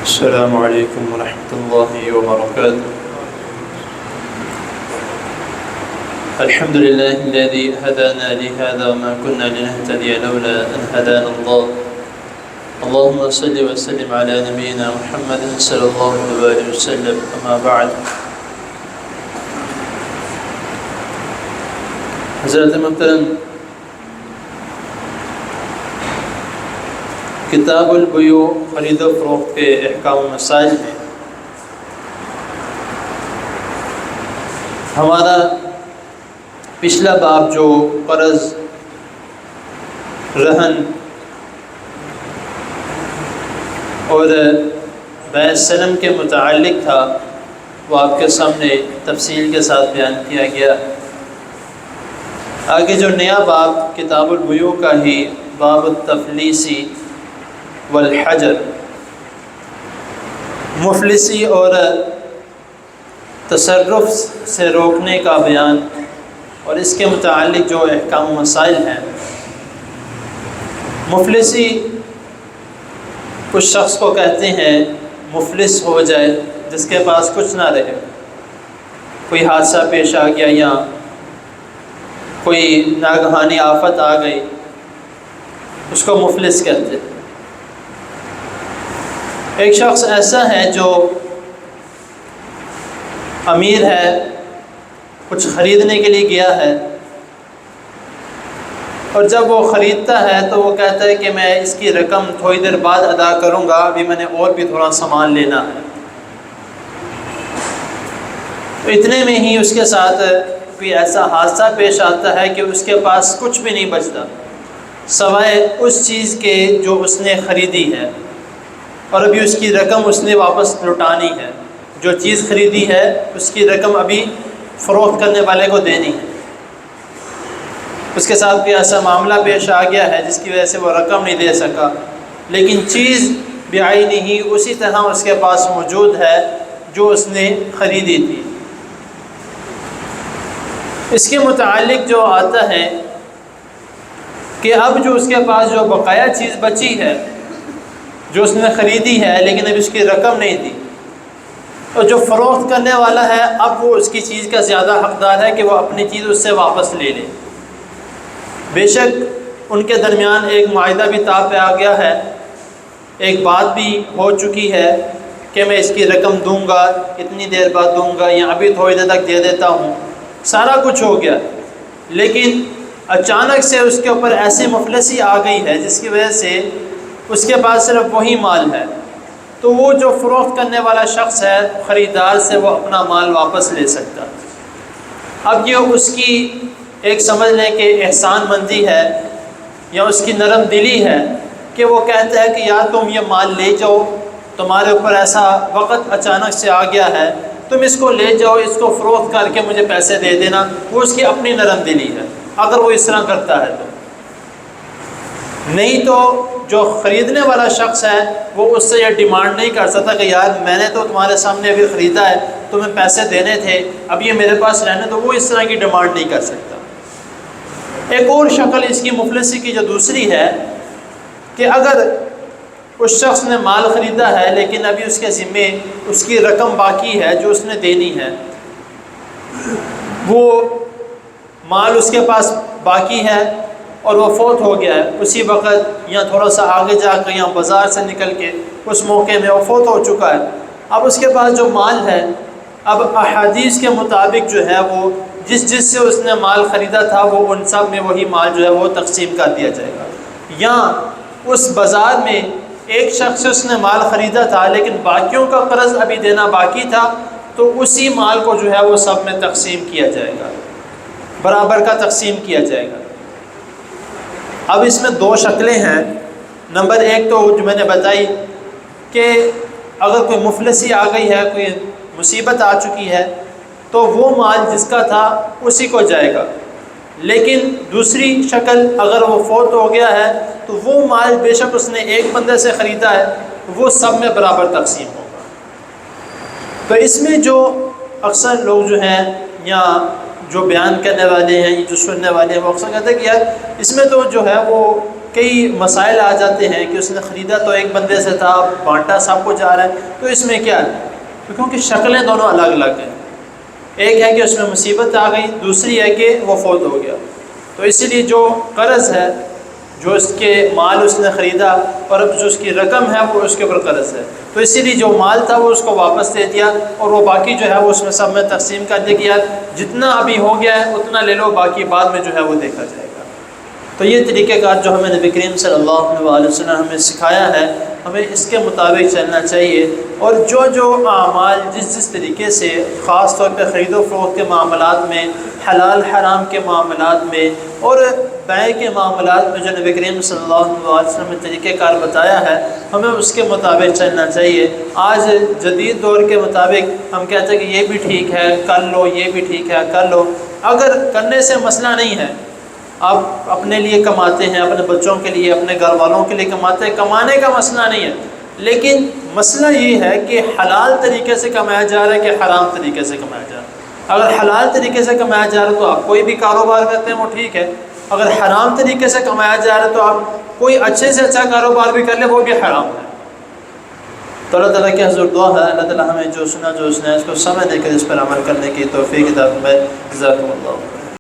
السلام علیکم ورحمۃ اللہ وبرکاتہ۔ الحمد للہ الذی هدانا لهذا وما كنا لنهتدي لولا ان هدانا الله اللهم صل وسلم على نبينا محمد صلی اللہ علیہ وسلم اما بعد۔ حضرت محترم، کتاب البیوع خرید و فروخت کے احکام و مسائل میں ہمارا پچھلا باب جو قرض، رہن اور بیع سلم کے متعلق تھا، وہ آپ کے سامنے تفصیل کے ساتھ بیان کیا گیا۔ آگے جو نیا باب کتاب البیوع کا ہی باب التفلیسی والحجر، مفلسی اور تصرف سے روکنے کا بیان اور اس کے متعلق جو احکام و مسائل ہیں۔ مفلسی کچھ شخص کو کہتے ہیں مفلس ہو جائے جس کے پاس کچھ نہ رہے، کوئی حادثہ پیش آ گیا یا کوئی ناگہانی آفت آ گئی، اس کو مفلس کہتے ہیں۔ ایک شخص ایسا ہے جو امیر ہے، کچھ خریدنے کے لیے گیا ہے، اور جب وہ خریدتا ہے تو وہ کہتا ہے کہ میں اس کی رقم تھوڑی دیر بعد ادا کروں گا، ابھی میں نے اور بھی تھوڑا سامان لینا ہے۔ تو اتنے میں ہی اس کے ساتھ کوئی ایسا حادثہ پیش آتا ہے کہ اس کے پاس کچھ بھی نہیں بچتا سوائے اس چیز کے جو اس نے خریدی ہے، اور ابھی اس کی رقم اس نے واپس لوٹانی ہے۔ جو چیز خریدی ہے اس کی رقم ابھی فروخت کرنے والے کو دینی ہے۔ اس کے ساتھ کوئی ایسا معاملہ پیش آ گیا ہے جس کی وجہ سے وہ رقم نہیں دے سکا، لیکن چیز بعینہ ہی اسی طرح اس کے پاس موجود ہے جو اس نے خریدی تھی۔ اس کے متعلق جو آتا ہے کہ اب جو اس کے پاس جو بقایا چیز بچی ہے، جو اس نے خریدی ہے لیکن اب اس کی رقم نہیں دی، اور جو فروخت کرنے والا ہے اب وہ اس کی چیز کا زیادہ حقدار ہے کہ وہ اپنی چیز اس سے واپس لے لے۔ بے شک ان کے درمیان ایک معاہدہ بھی طاق پہ آ گیا ہے، ایک بات بھی ہو چکی ہے کہ میں اس کی رقم دوں گا، اتنی دیر بعد دوں گا یا ابھی تھوڑی دیر تک دے دیتا ہوں، سارا کچھ ہو گیا، لیکن اچانک سے اس کے اوپر ایسی مفلسی آ گئی ہے جس کی وجہ سے اس کے پاس صرف وہی مال ہے، تو وہ جو فروخت کرنے والا شخص ہے خریدار سے وہ اپنا مال واپس لے سکتا۔ اب یہ اس کی ایک سمجھ لیں کہ احسان مندی ہے یا اس کی نرم دلی ہے کہ وہ کہتا ہے کہ یا تم یہ مال لے جاؤ، تمہارے اوپر ایسا وقت اچانک سے آ گیا ہے، تم اس کو لے جاؤ، اس کو فروخت کر کے مجھے پیسے دے دینا۔ وہ اس کی اپنی نرم دلی ہے اگر وہ اس طرح کرتا ہے تو۔ نہیں تو جو خریدنے والا شخص ہے وہ اس سے یہ ڈیمانڈ نہیں کر سکتا کہ یار میں نے تو تمہارے سامنے ابھی خریدا ہے، تمہیں پیسے دینے تھے، اب یہ میرے پاس رہنے، تو وہ اس طرح کی ڈیمانڈ نہیں کر سکتا۔ ایک اور شکل اس کی مفلسی کی جو دوسری ہے کہ اگر اس شخص نے مال خریدا ہے لیکن ابھی اس کے ذمے اس کی رقم باقی ہے جو اس نے دینی ہے، وہ مال اس کے پاس باقی ہے اور وہ فوت ہو گیا ہے اسی وقت یا تھوڑا سا آگے جا کر یا بازار سے نکل کے اس موقع میں وہ فوت ہو چکا ہے۔ اب اس کے پاس جو مال ہے، اب احادیث کے مطابق جو ہے وہ جس سے اس نے مال خریدا تھا وہ ان سب میں وہی مال جو ہے وہ تقسیم کر دیا جائے گا۔ یا اس بازار میں ایک شخص سے اس نے مال خریدا تھا لیکن باقیوں کا قرض ابھی دینا باقی تھا، تو اسی مال کو جو ہے وہ سب میں تقسیم کیا جائے گا، برابر کا تقسیم کیا جائے گا۔ اب اس میں دو شکلیں ہیں۔ نمبر ایک تو جو میں نے بتائی کہ اگر کوئی مفلسی آ گئی ہے، کوئی مصیبت آ چکی ہے، تو وہ مال جس کا تھا اسی کو جائے گا، لیکن دوسری شکل اگر وہ فوت ہو گیا ہے تو وہ مال بے شک اس نے ایک بندے سے خریدا ہے وہ سب میں برابر تقسیم ہوگا۔ تو اس میں جو اکثر لوگ جو ہیں یا جو بیان کرنے والے ہیں، جو سننے والے ہیں، وہ اکثر کہتے ہیں کہ یار اس میں تو جو ہے وہ کئی مسائل آ جاتے ہیں کہ اس نے خریدا تو ایک بندے سے تھا، بانٹا سب کو جا رہا ہے، تو اس میں کیا ہے؟ کیونکہ شکلیں دونوں الگ الگ ہیں، ایک ہے کہ اس میں مصیبت آ گئی، دوسری ہے کہ وہ فوت ہو گیا، تو اسی لیے جو قرض ہے، جو اس کے مال اس نے خریدا اور اب جو اس کی رقم ہے وہ اس کے اوپر قرض ہے، تو اسی لیے جو مال تھا وہ اس کو واپس دے دیا، اور وہ باقی جو ہے وہ اس میں سب میں تقسیم کر دیا کہ یار جتنا ابھی ہو گیا ہے اتنا لے لو، باقی بعد میں جو ہے وہ دیکھا جائے گا۔ تو یہ طریقہ کار جو ہمیں نبی کریم صلی اللہ علیہ وسلم نے ہمیں سکھایا ہے، ہمیں اس کے مطابق چلنا چاہیے، اور جو اعمال جس طریقے سے خاص طور پہ خرید و فروخت کے معاملات میں، حلال حرام کے معاملات میں اور بیع کے معاملات میں جو نبی کریم صلی اللہ علیہ وسلم نے طریقہ کار بتایا ہے، ہمیں اس کے مطابق چلنا چاہیے۔ آج جدید دور کے مطابق ہم کہتے ہیں کہ یہ بھی ٹھیک ہے کر لو، یہ بھی ٹھیک ہے کر لو، اگر کرنے سے مسئلہ نہیں ہے، آپ اپنے لیے کماتے ہیں، اپنے بچوں کے لیے، اپنے گھر والوں کے لیے کماتے ہیں، کمانے کا مسئلہ نہیں ہے، لیکن مسئلہ یہ ہے کہ حلال طریقے سے کمایا جا رہا ہے کہ حرام طریقے سے کمایا جا رہا ہے۔ اگر حلال طریقے سے کمایا جا رہا ہے تو آپ کوئی بھی کاروبار کرتے ہیں وہ ٹھیک ہے، اگر حرام طریقے سے کمایا جا رہا ہے تو آپ کوئی اچھے سے اچھا کاروبار بھی کر لیں وہ بھی حرام ہے۔ تو اللہ تعالیٰ کی حضور دعا ہے اللہ تعالیٰ ہمیں جو سنا جو اس نے اس کو سمجھنے کے اس پر عمل کرنے کی توفیق عطا فرمائے۔ جزاکم اللہ۔